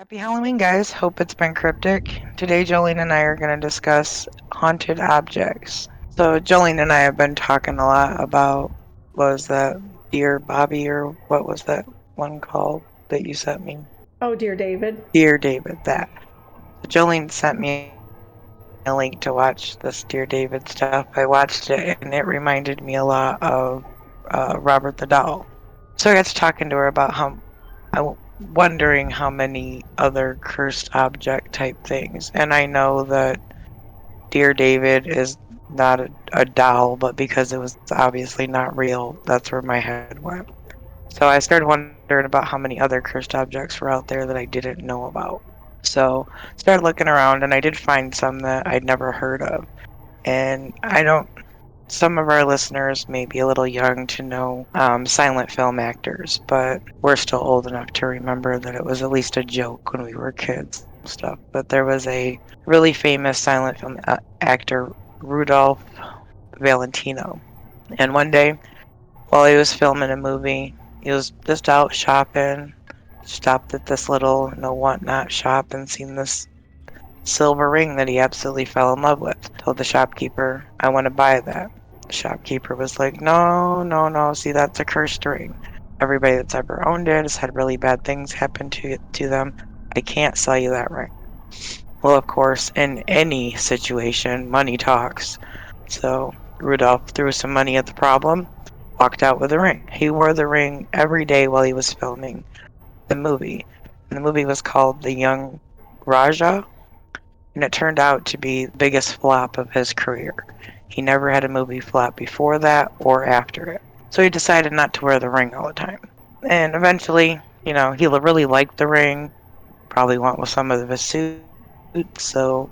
Happy Halloween, guys. Hope it's been cryptic. Today, Jolene and I are going to discuss haunted objects. So, Jolene and I have been talking a lot about, what was that, Dear Bobby, or what was that one called that you sent me? Oh, dear David. Dear David, that. So Jolene sent me a link to watch this Dear David stuff. I watched it, and it reminded me a lot of Robert the Doll. So, I got to talking to her about wondering how many other cursed object type things. And I know that Dear David is not a doll, but because it was obviously not real, that's where my head went. So I started wondering about how many other cursed objects were out there that I didn't know about. So started looking around, and I did find some that I'd never heard of. And I don't some of our listeners may be a little young to know silent film actors, but we're still old enough to remember that it was at least a joke when we were kids and stuff. But there was a really famous silent film actor, Rudolph Valentino. And one day, while he was filming a movie, he was just out shopping, stopped at this little whatnot shop and seen this silver ring that he absolutely fell in love with. Told the shopkeeper, I want to buy that. The shopkeeper was like, no, no, no, see, that's a cursed ring. Everybody that's ever owned it has had really bad things happen to them. I can't sell you that ring. Well, of course, in any situation, money talks. So Rudolph threw some money at the problem, walked out with the ring. He wore the ring every day while he was filming the movie. And the movie was called The Young Raja, and it turned out to be the biggest flop of his career. He never had a movie flop before that or after it. So he decided not to wear the ring all the time. And eventually, he really liked the ring, probably went with some of his suits, so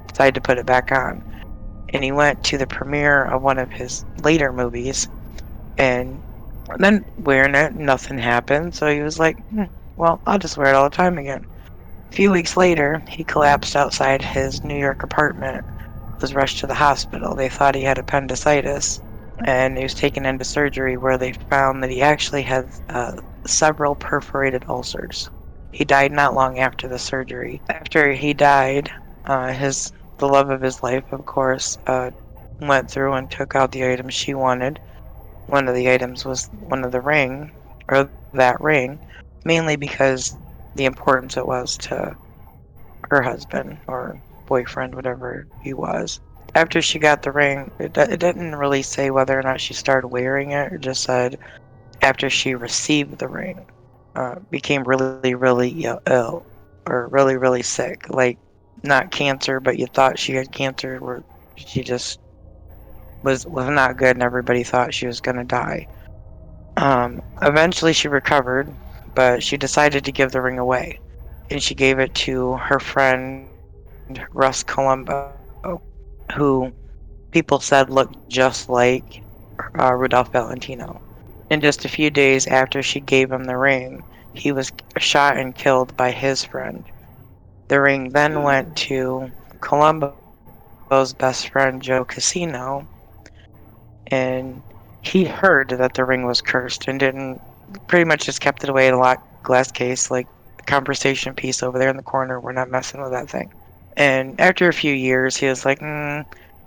decided to put it back on. And he went to the premiere of one of his later movies, and then wearing it, nothing happened. So he was like, well, I'll just wear it all the time again. A few weeks later, he collapsed outside his New York apartment, was rushed to the hospital. They thought he had appendicitis, and he was taken into surgery where they found that he actually had several perforated ulcers. He died not long after the surgery. After he died, the love of his life, of course, went through and took out the items she wanted. One of the items was one of the ring, or that ring, mainly because the importance it was to her husband or boyfriend, whatever he was. After she got the ring, it didn't really say whether or not she started wearing it. It just said after she received the ring, became really, really ill or really, really sick. Like, not cancer, but you thought she had cancer, where she just was not good, and everybody thought she was gonna die. Eventually, she recovered, but she decided to give the ring away, and she gave it to her friend Russ Colombo, who people said looked just like Rudolph Valentino. And just a few days after she gave him the ring, he was shot and killed by his friend. The ring then went to Colombo's best friend, Joe Casino, and he heard that the ring was cursed and didn't, pretty much just kept it away in a locked glass case, like a conversation piece over there in the corner. We're not messing with that thing. And after a few years, he was like,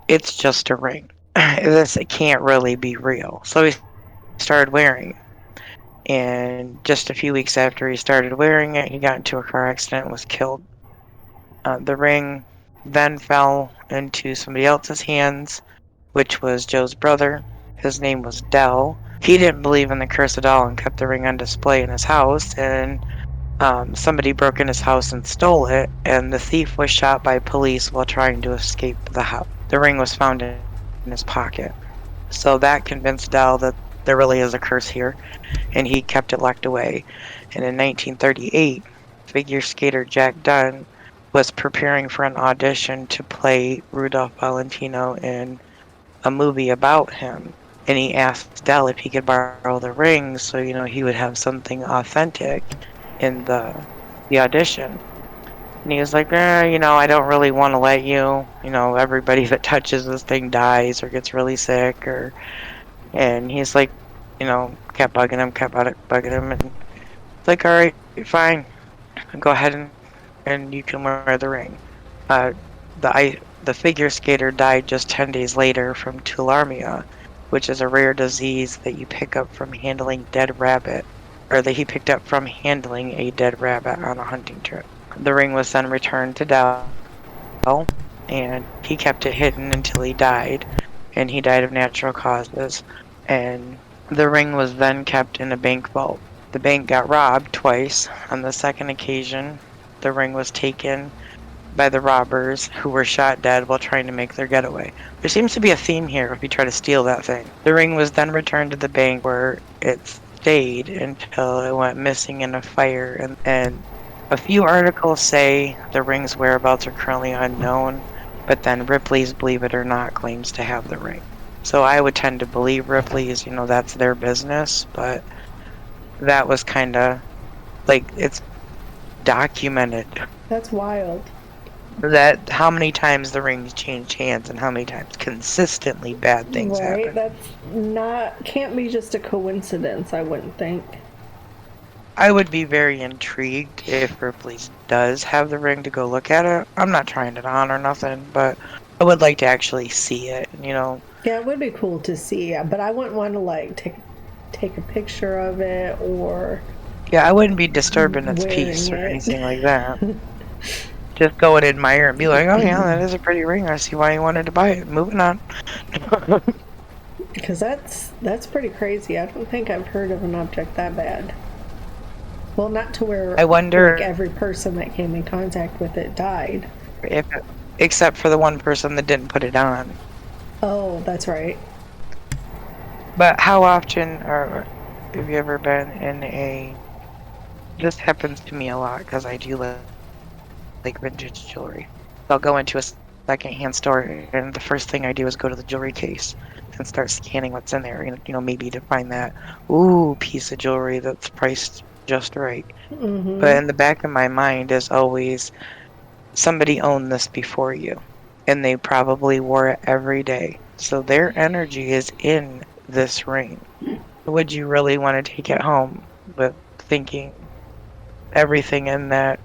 it's just a ring. This can't really be real. So he started wearing it. And just a few weeks after he started wearing it, he got into a car accident and was killed. The ring then fell into somebody else's hands, which was Joe's brother. His name was Dell. He didn't believe in the curse at all and kept the ring on display in his house. And somebody broke in his house and stole it, and the thief was shot by police while trying to escape the house. The ring was found in his pocket. So that convinced Dell that there really is a curse here, and he kept it locked away. And in 1938, figure skater Jack Dunn was preparing for an audition to play Rudolph Valentino in a movie about him. And he asked Dell if he could borrow the ring so, he would have something authentic in the audition. And he was like, I don't really want to let you. Everybody that touches this thing dies or gets really sick. And he's like, kept bugging him, and it's like, all right, fine. Go ahead and and you can wear the ring. Uh, the figure skater died just 10 days later from tularemia, which is a rare disease that you pick up from handling dead rabbit, or that he picked up from handling a dead rabbit on a hunting trip. The ring was then returned to Dell, and he kept it hidden until he died, and he died of natural causes. And the ring was then kept in a bank vault. The bank got robbed twice. On the second occasion, the ring was taken by the robbers, who were shot dead while trying to make their getaway. There seems to be a theme here if you try to steal that thing. The ring was then returned to the bank, where it stayed until it went missing in a fire, and a few articles say the ring's whereabouts are currently unknown, but then Ripley's Believe It or Not claims to have the ring. So I would tend to believe Ripley's, that's their business, but that was kind of like, it's documented That's wild. that how many times the rings changed hands and how many times consistently bad things Right? happen. That's can't be just a coincidence, I wouldn't think. I would be very intrigued if Ripley's does have the ring to go look at it. I'm not trying it on or nothing, but I would like to actually see it, Yeah, it would be cool to see, but I wouldn't want to like take a picture of it or Yeah, I wouldn't be disturbing its peace or anything like that. Just go and admire and be like, oh yeah, that is a pretty ring. I see why you wanted to buy it. Moving on. Because that's pretty crazy. I don't think I've heard of an object that bad. Well, not to where I wonder like every person that came in contact with it died. Except for the one person that didn't put it on. Oh, that's right. But how often, or have you ever been in a... This happens to me a lot because I do like vintage jewelry. I'll go into a secondhand store, and the first thing I do is go to the jewelry case and start scanning what's in there. Maybe to find that piece of jewelry that's priced just right. Mm-hmm. But in the back of my mind is always, somebody owned this before you, and they probably wore it every day. So their energy is in this ring. Would you really want to take it home with thinking everything in that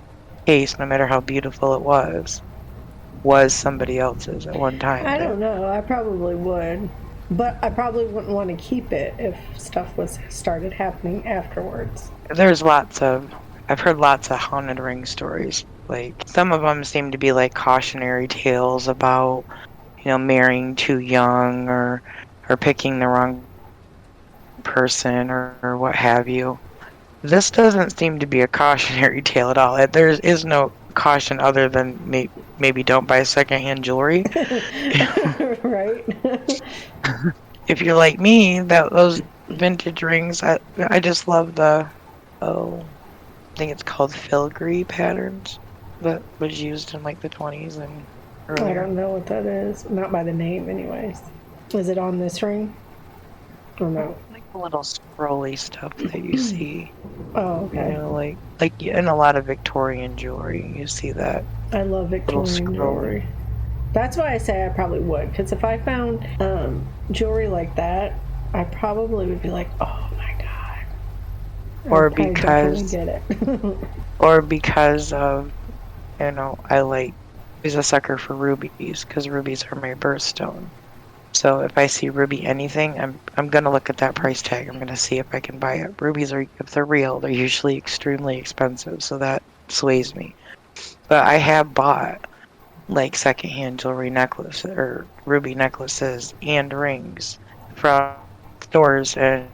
case, no matter how beautiful it was somebody else's at one time? I don't know. I probably would. But I probably wouldn't want to keep it if stuff started happening afterwards. I've heard lots of haunted ring stories. Like, some of them seem to be like cautionary tales about, marrying too young or picking the wrong person or what have you. This doesn't seem to be a cautionary tale at all. There is no caution other than maybe don't buy secondhand jewelry. Right? If you're like me, those vintage rings, I just love I think it's called filigree patterns that was used in like the 20s and earlier. I don't know what that is. Not by the name, anyways. Is it on this ring? Or no? Like the little scrolly stuff that you see. Oh, okay. Like in a lot of Victorian jewelry, you see that. I love Victorian jewelry. That's why I say I probably would. Because if I found jewelry like that, I probably would be like, oh my god. Or because get it. or because of, I was a sucker for rubies because rubies are my birthstone. So if I see ruby anything, I'm gonna look at that price tag. I'm gonna see if I can buy it. Rubies if they're real, they're usually extremely expensive, so that sways me. But I have bought like secondhand jewelry necklaces or ruby necklaces and rings from stores, and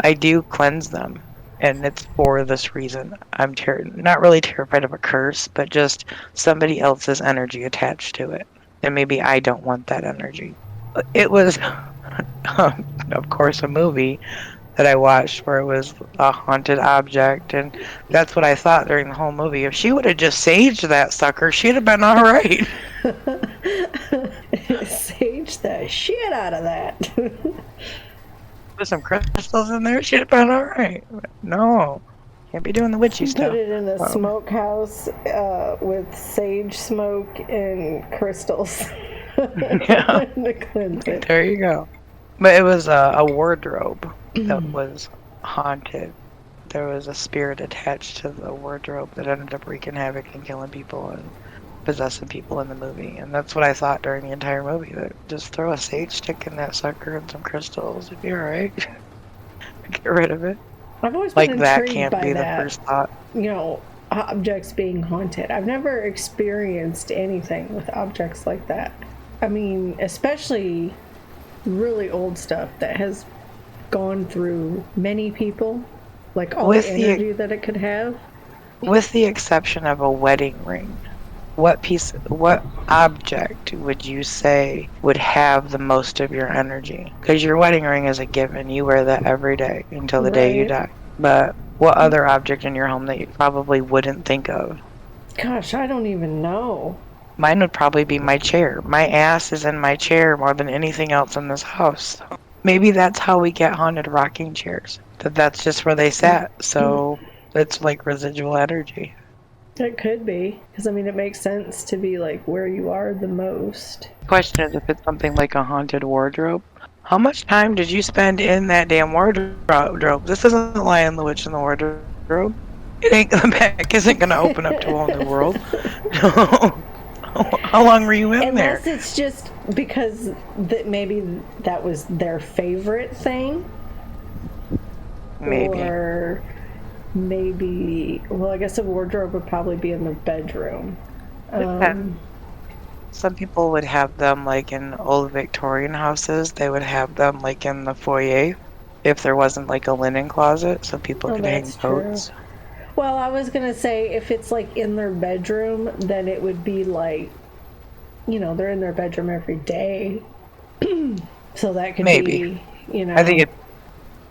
I do cleanse them. And it's for this reason. I'm not really terrified of a curse, but just somebody else's energy attached to it. And maybe I don't want that energy. It was, of course, a movie that I watched where it was a haunted object, and that's what I thought during the whole movie. If she would have just saged that sucker, she'd have been all right. Sage the shit out of that. With some crystals in there, she'd have been all right. No, can't be doing the witchy stuff. Put it in a smokehouse with sage smoke and crystals. Yeah. To cleanse it. There you go. But it was a wardrobe that was haunted. there was a spirit attached to the wardrobe that ended up wreaking havoc and killing people and possessing people in the movie. And that's what I thought during the entire movie, that just throw a sage stick in that sucker and some crystals, it'd be alright. Get rid of it. I've always been Like, that intrigued can't by be the that, first thought. Objects being haunted. I've never experienced anything with objects like that. I mean, especially really old stuff that has gone through many people, like all the energy that it could have. With the exception of a wedding ring, what object would you say would have the most of your energy? Because your wedding ring is a given. You wear that every day until the day you die. But what other object in your home that you probably wouldn't think of? Gosh, I don't even know. Mine would probably be my chair. My ass is in my chair more than anything else in this house. Maybe that's how we get haunted rocking chairs. That's just where they sat. So it's like residual energy. It could be, because I mean, it makes sense to be like where you are the most. Question is, if it's something like a haunted wardrobe, how much time did you spend in that damn wardrobe? This isn't Lion the Witch in the Wardrobe. The back isn't gonna open up to a whole new world. How long were you in there? Unless it's just because maybe that was their favorite thing. Maybe. Or maybe, well, I guess a wardrobe would probably be in the bedroom. Some people would have them like in old Victorian houses. They would have them like in the foyer if there wasn't like a linen closet so people could hang coats. True. Well, I was going to say if it's like in their bedroom, then it would be like, they're in their bedroom every day. So that could be,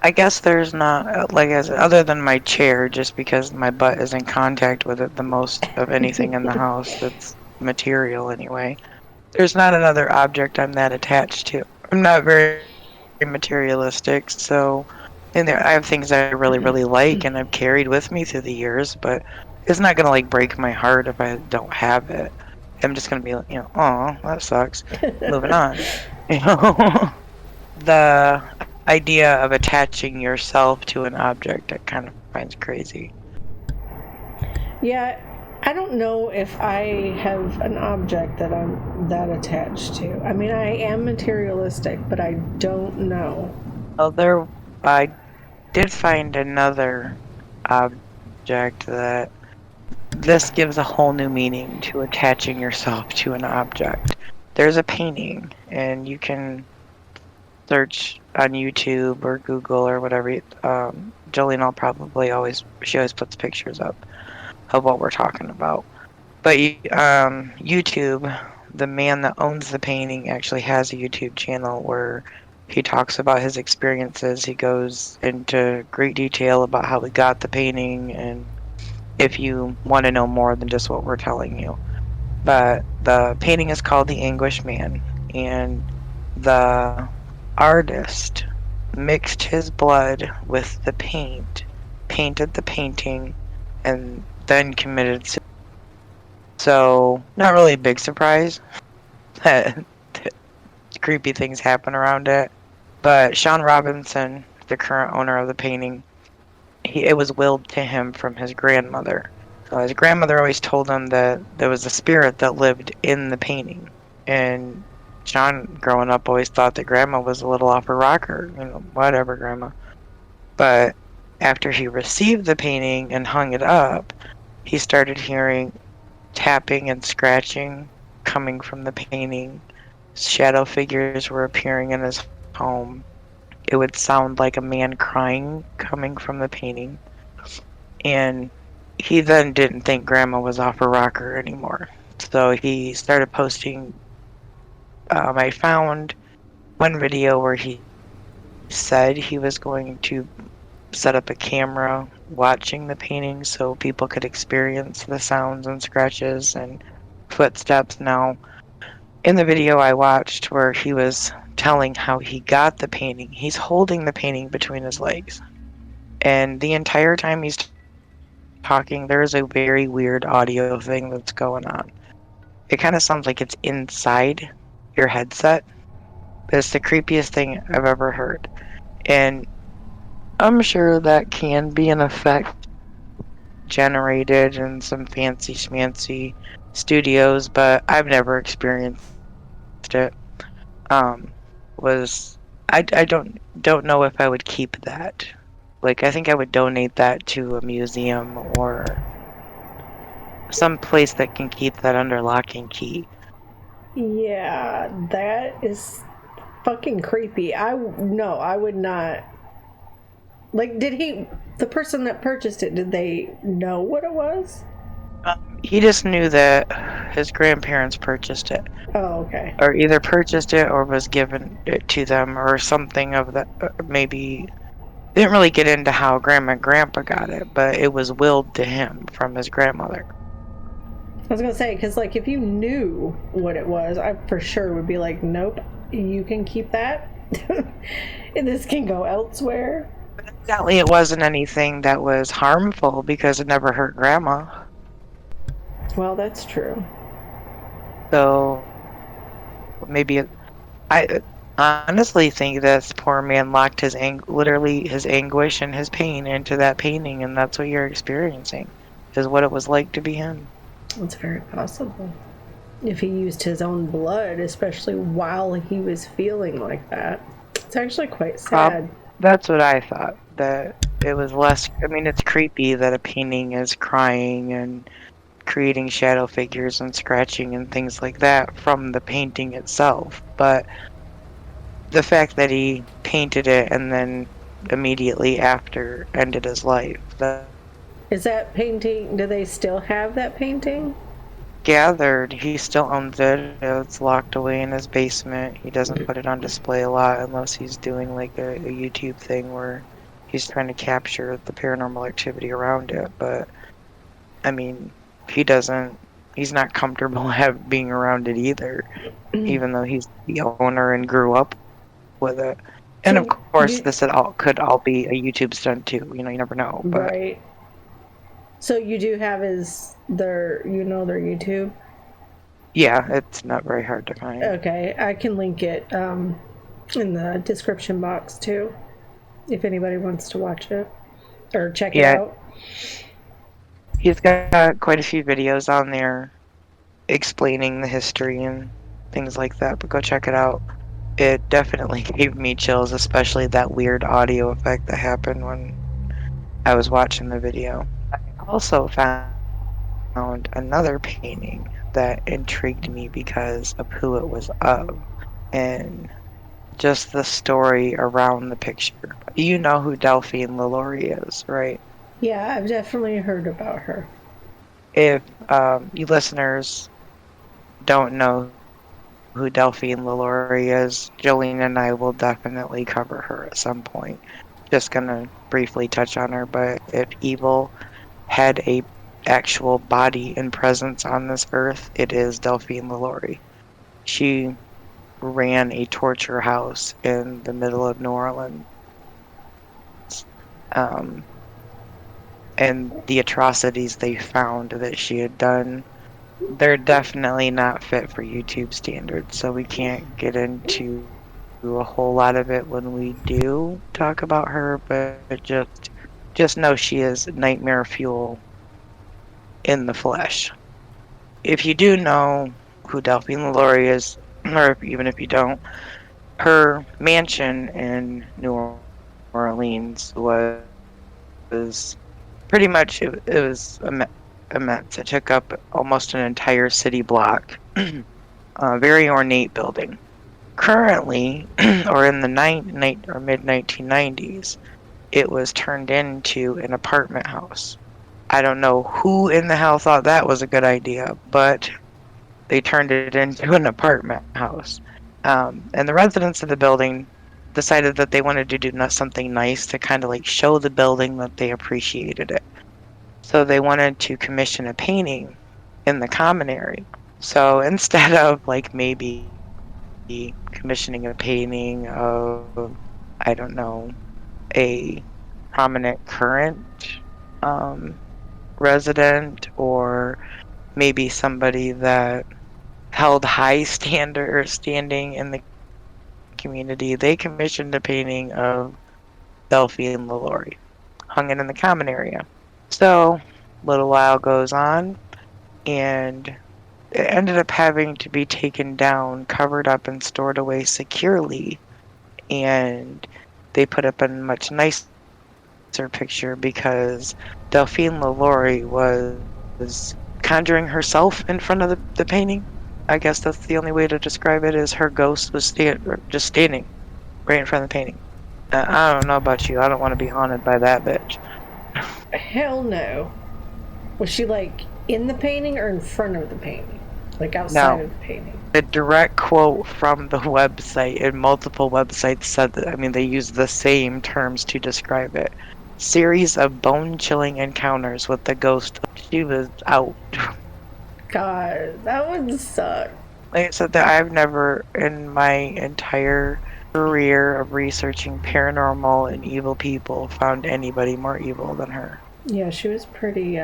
I guess there's not, like I said, other than my chair, just because my butt is in contact with it the most of anything in the house that's material anyway. There's not another object I'm that attached to. I'm not very materialistic, so I have things that I really, really like and I've carried with me through the years, but it's not going to like break my heart if I don't have it. I'm just going to be like, oh, that sucks. Moving on. The idea of attaching yourself to an object I kind of finds crazy. Yeah, I don't know if I have an object that I'm that attached to. I mean, I am materialistic, but I don't know. I did find another object that this gives a whole new meaning to attaching yourself to an object. There's a painting, and you can search on YouTube or Google or whatever. Jolene she always puts pictures up of what we're talking about. But YouTube, the man that owns the painting actually has a YouTube channel where he talks about his experiences. He goes into great detail about how he got the painting, and if you want to know more than just what we're telling you. But the painting is called The Anguished Man, and the artist mixed his blood with the paint, painted the painting, and then committed suicide. So, not really a big surprise that creepy things happen around it. But Sean Robinson, the current owner of the painting, it was willed to him from his grandmother. So his grandmother always told him that there was a spirit that lived in the painting. And Sean, growing up, always thought that grandma was a little off her rocker. Whatever, grandma. But after he received the painting and hung it up, he started hearing tapping and scratching coming from the painting. Shadow figures were appearing in his home. It would sound like a man crying coming from the painting. And he then didn't think grandma was off her rocker anymore. So he started posting. I found one video where he said he was going to set up a camera watching the painting so people could experience the sounds and scratches and footsteps. Now, in the video I watched where he was telling how he got the painting, he's holding the painting between his legs. And the entire time he's talking, there's a very weird audio thing that's going on. It kind of sounds like it's inside your headset. It's the creepiest thing I've ever heard. And I'm sure that can be an effect generated in some fancy schmancy studios, but I've never experienced it. Um, was I don't know if I would keep that. Like I think I would donate that to a museum or some place that can keep that under lock and key. Yeah, that is fucking creepy. No, I would not. Like, the person that purchased it, did they know what it was? He just knew that his grandparents purchased it, Oh, okay. or either purchased it or was given it to them, or something of that. Maybe they didn't really get into how grandma and grandpa got it, but it was willed to him from his grandmother. I was gonna say, because, like, if you knew what it was, I for sure would be like, nope, you can keep that. And this can go elsewhere. Evidently, it wasn't anything that was harmful because it never hurt grandma. Well, that's true. So maybe I honestly think this poor man locked his literally his anguish and his pain into that painting, and that's what you're experiencing, is what it was like to be him. It's very possible. If he used his own blood, especially while he was feeling like that. It's actually quite sad. That's what I thought. That it was less. I mean, it's creepy that a painting is crying and creating shadow figures and scratching and things like that from the painting itself. But the fact that he painted it and then immediately after ended his life, that Is that painting, do they still have that painting? gathered, he still owns it. It's locked away in his basement. He doesn't put it on display a lot unless he's doing like a YouTube thing where he's trying to capture the paranormal activity around it. But I mean, he's not comfortable being around it either, even though he's the owner and grew up with it. And of So, course, could all be a YouTube stunt too. You never know. But right. So you do have their YouTube? yeah, it's not very hard to find. Okay, I can link it in the description box too, if anybody wants to watch it or check it out. He's got quite a few videos on there explaining the history and things like that, but go check it out. It definitely gave me chills, especially that weird audio effect that happened when I was watching the video. I also found another painting that intrigued me because of who it was of and just the story around the picture. You know who Delphine LaLaurie is, right? Yeah, I've definitely heard about her. If you listeners don't know who Delphine LaLaurie is, Jolene and I will definitely cover her at some point. Just gonna briefly touch on her, but if evil had a actual body and presence on this earth, it is Delphine LaLaurie. She ran a torture house in the middle of New Orleans. And the atrocities they found that she had done, they're definitely not fit for YouTube standards, so we can't get into a whole lot of it when we do talk about her, but just know she is nightmare fuel in the flesh. If you do know who Delphine LaLaurie is, or even if you don't, her mansion in New Orleans was pretty much, it was immense. It took up almost an entire city block. A very ornate building. Currently, or in the mid 1990s, it was turned into an apartment house. I don't know who in the hell thought that was a good idea, but they turned it into an apartment house. And the residents of the building decided that they wanted to do something nice to kind of like show the building that they appreciated it. So they wanted to commission a painting in the common area. So instead of like maybe commissioning a painting of, I don't know, a prominent current resident, or maybe somebody that held high standing in the community, they commissioned a painting of Delphi and Lalaurie, hung it in the common area. So, a little while goes on, and it ended up having to be taken down, covered up, and stored away securely. And they put up a much nicer picture because Delphine Lalaurie was conjuring herself in front of the painting. I guess that's the only way to describe it, is her ghost was just standing right in front of the painting. I don't know about you. I don't want to be haunted by that bitch. Hell no. Was she like in the painting or in front of the painting? Like outside No. of the painting? The direct quote from the website, and multiple websites said that, I mean, they use the same terms to describe it. Series of bone-chilling encounters with the ghost. She was out. God, that would suck. Like I said, that I've never in my entire career of researching paranormal and evil people found anybody more evil than her. Yeah, she was pretty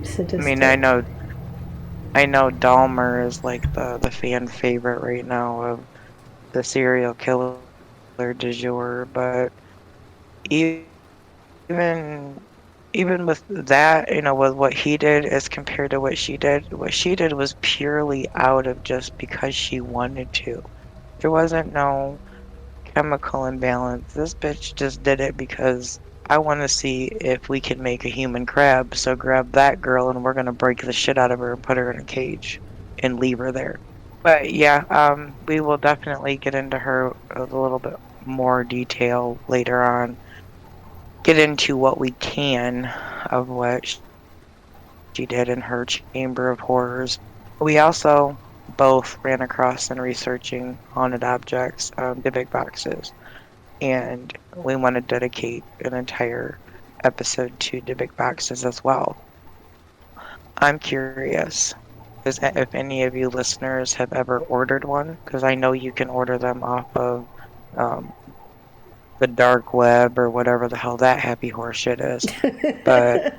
sadistic. I mean, I know Dahmer is like the fan favorite right now of the serial killer du jour, but even even with that, with what he did as compared to what she did was purely out of just because she wanted to. There wasn't no chemical imbalance. This bitch just did it because I want to see if we can make a human crab. So grab that girl and we're gonna break the shit out of her and put her in a cage and leave her there. But yeah, we will definitely get into her a little bit more detail later on. Get into what we can of what she did in her Chamber of Horrors. We also both ran across in researching haunted objects, the big boxes, and we want to dedicate an entire episode to the big boxes as well. I'm curious if any of you listeners have ever ordered one, because I know you can order them off of um, the dark web or whatever the hell that happy horse shit is. But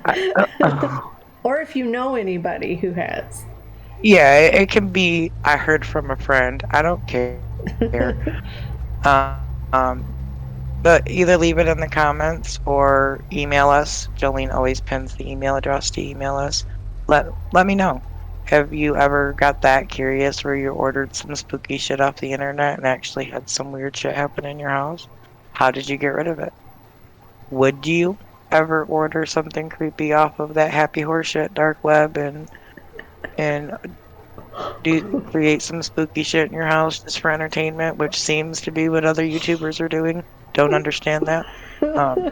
or if you know anybody who has. yeah, it can be. I heard from a friend. I don't care. Um, but either leave it in the comments or email us. Jolene always pins the email address to email us. Let me know. Have you ever got that curious where you ordered some spooky shit off the internet and actually had some weird shit happen in your house? How did you get rid of it? Would you ever order something creepy off of that happy horseshit dark web and do create some spooky shit in your house just for entertainment, which seems to be what other YouTubers are doing? Don't understand that. Um,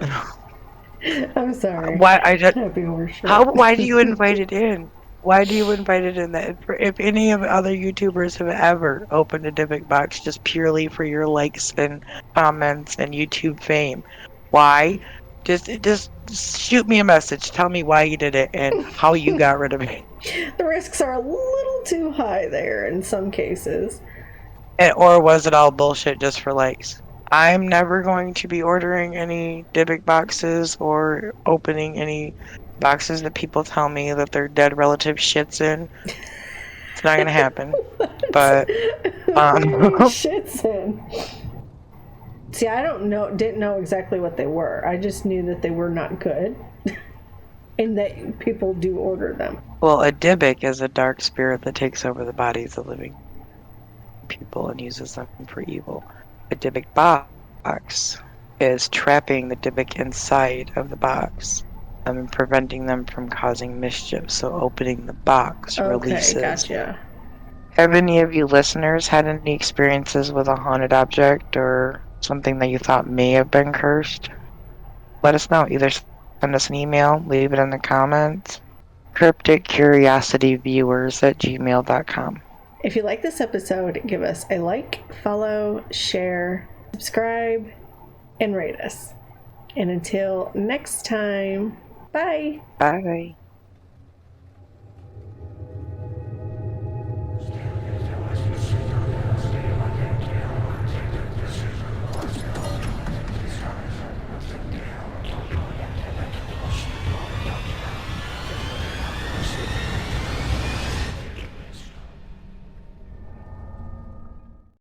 I'm sorry. why I just Happy horse shit. why do you invite it in? Why do you invite it in? That if any of other YouTubers have ever opened a Dybbuk box just purely for your likes and comments and YouTube fame, why? Just shoot me a message. Tell me why you did it and how you got rid of it. The risks are a little too high there in some cases. Or was it all bullshit just for likes? I'm never going to be ordering any Dybbuk boxes or opening any boxes that people tell me that their dead relative shits in. It's not gonna happen. But shits in. See, I didn't know exactly what they were. I just knew that they were not good. And that people do order them. Well, a Dybbuk is a dark spirit that takes over the bodies of living people and uses them for evil. A Dybbuk box is trapping the Dybbuk inside of the box and preventing them from causing mischief. So opening the box releases. Okay, gotcha. Have any of you listeners had any experiences with a haunted object or something that you thought may have been cursed? Let us know. Either send us an email, leave it in the comments, crypticcuriosityviewers@gmail.com. If you like this episode, give us a like, follow, share, subscribe, and rate us. And until next time, bye. Bye.